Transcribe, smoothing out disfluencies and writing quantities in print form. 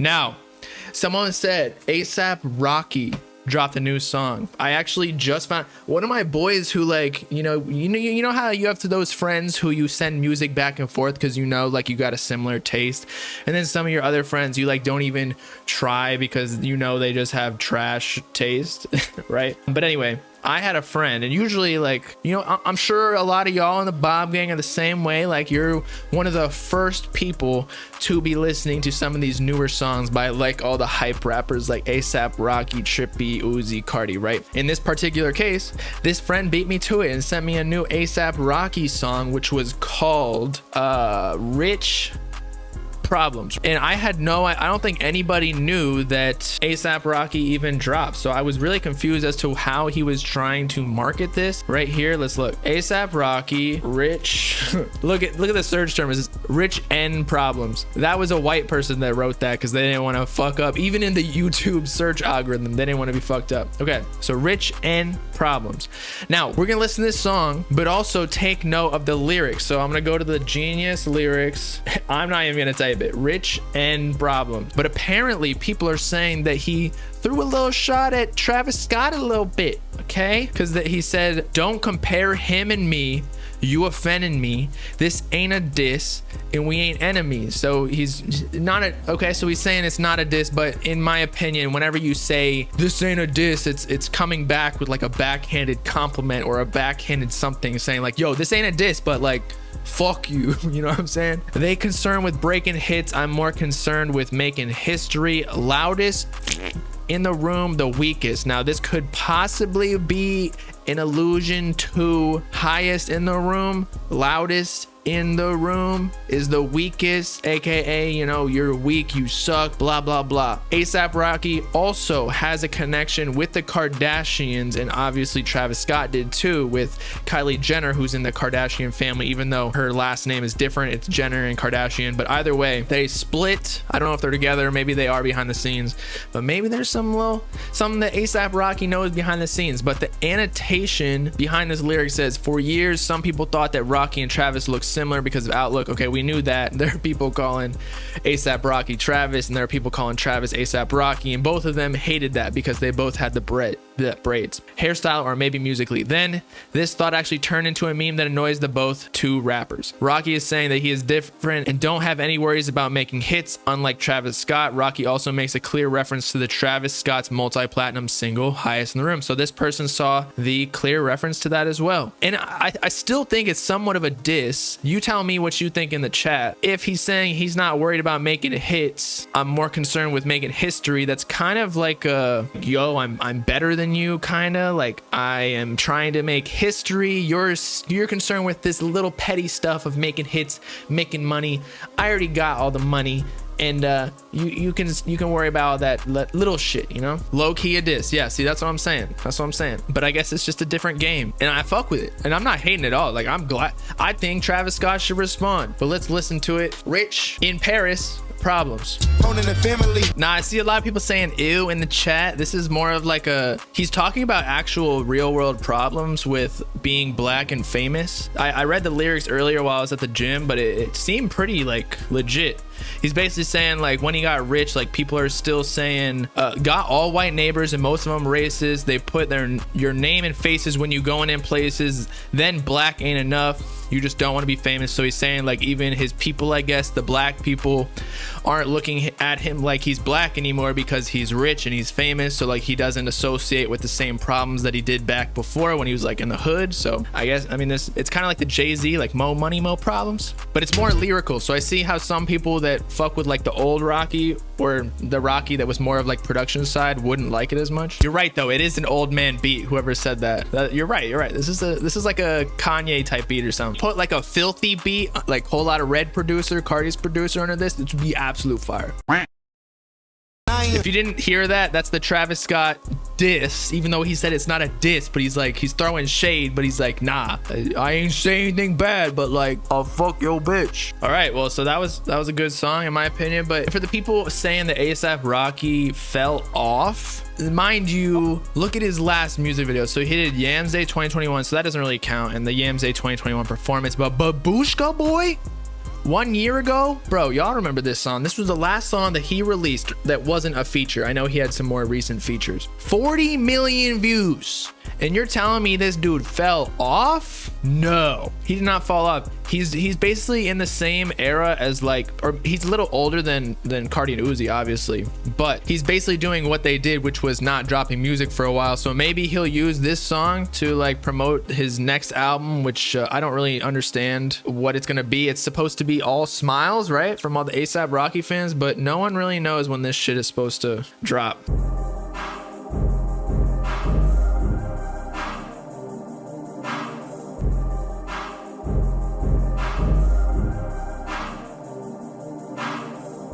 Now, someone said ASAP Rocky dropped a new song. I actually just found one of my boys who, like, you know how you have to those friends who you send music back and forth because like you got a similar taste, and then some of your other friends you like don't even try because they just have trash taste, right? But anyway, I had a friend, and usually, like, I'm sure a lot of y'all in the Bob Gang are the same way. Like, you're one of the first people to be listening to some of these newer songs by like all the hype rappers like ASAP Rocky, Trippy, Uzi, Cardi, right? In this particular case, this friend beat me to it and sent me a new ASAP Rocky song, which was called Rich Problems. And I don't think anybody knew that ASAP Rocky even dropped, so I was really confused as to how he was trying to market this. Right here, let's look. ASAP Rocky Rich look at the search term, is Rich N Problems. That was a white person that wrote that because they didn't want to fuck up. Even in the YouTube search algorithm, they didn't want to be fucked up. Okay, so Rich N Problems. Now we're gonna listen to this song, but also take note of the lyrics. So I'm gonna go to the Genius lyrics. I'm not even gonna type it. Rich and Problems. But apparently people are saying that he threw a little shot at Travis Scott a little bit, okay? Because he said, don't compare him and me, you offending me, this ain't a diss and we ain't enemies. So he's not so he's saying it's not a diss, but in my opinion, whenever you say this ain't a diss, it's coming back with like a backhanded compliment or a backhanded something, saying like, yo, this ain't a diss, but like, fuck you. You know what I'm saying? They concerned with breaking hits, I'm more concerned with making history. Loudest in the room, the weakest. Now this could possibly be an allusion to highest in the room. Loudest in the room is the weakest, aka you're weak, you suck, blah blah blah. ASAP Rocky also has a connection with the Kardashians, and obviously Travis Scott did too, with Kylie Jenner, who's in the Kardashian family, even though her last name is different. It's Jenner and Kardashian, but either way they split. I don't know if they're together, maybe they are behind the scenes, but maybe there's something that ASAP Rocky knows behind the scenes. But the annotation behind this lyric says, for years some people thought that Rocky and Travis looked similar because of outlook. Okay, we knew that. There are people calling ASAP Rocky Travis, and there are people calling Travis ASAP Rocky, and both of them hated that because they both had the braids, hairstyle, or maybe musically. Then this thought actually turned into a meme that annoys the both two rappers. Rocky is saying that he is different and don't have any worries about making hits, unlike Travis Scott. Rocky also makes a clear reference to the Travis Scott's multi-platinum single Highest in the Room, so this person saw the clear reference to that as well. And I still think it's somewhat of a diss. You tell me what you think in the chat. If he's saying he's not worried about making hits, I'm more concerned with making history, that's kind of like yo, I'm better than you, kind of like I am trying to make history. You're concerned with this little petty stuff of making hits, making money. I already got all the money, and you can worry about all that little shit, low key a diss. Yeah, see, that's what I'm saying. But I guess it's just a different game, and I fuck with it, and I'm not hating at all. Like, I'm glad. I think Travis Scott should respond, but let's listen to it. Rich in Paris Problems. Now I see a lot of people saying ew in the chat. This is more of like he's talking about actual real world problems with being black and famous. I read the lyrics earlier while I was at the gym, but it seemed pretty like legit. He's basically saying like when he got rich, like people are still saying got all white neighbors and most of them racist. They put your name and faces when you going in places. Then black ain't enough. You just don't want to be famous. So he's saying like even his people, I guess the black people, aren't looking at him like he's black anymore because he's rich and he's famous. So like he doesn't associate with the same problems that he did back before when he was like in the hood. So I guess, I mean, it's kind of like the Jay-Z, like mo money, mo problems, but it's more lyrical. So I see how some people that fuck with like the old Rocky or the Rocky that was more of like production side wouldn't like it as much. You're right though, it is an old man beat. Whoever said that, you're right. This is like a Kanye type beat or something. Put like a filthy beat, like Whole Lotta Red producer, Cardi's producer under this, it would be absolute fire. If you didn't hear that, that's the Travis Scott diss, even though he said it's not a diss, but he's throwing shade, but he's like, nah, I ain't saying anything bad, but like, I'll fuck your bitch. All right, well, so that was a good song in my opinion, but for the people saying that ASAP Rocky fell off, mind you, look at his last music video. So he did Yams Day 2021, so that doesn't really count, and the Yams Day 2021 performance, but Babushka Boy, 1 year ago, bro, y'all remember this song. This was the last song that he released that wasn't a feature. I know he had some more recent features. 40 million views. And you're telling me this dude fell off? No, he did not fall off. He's basically in the same era as like, or he's a little older than Cardi and Uzi, obviously, but he's basically doing what they did, which was not dropping music for a while. So maybe he'll use this song to like promote his next album, which I don't really understand what it's gonna be. It's supposed to be all smiles, right, from all the ASAP Rocky fans, but no one really knows when this shit is supposed to drop.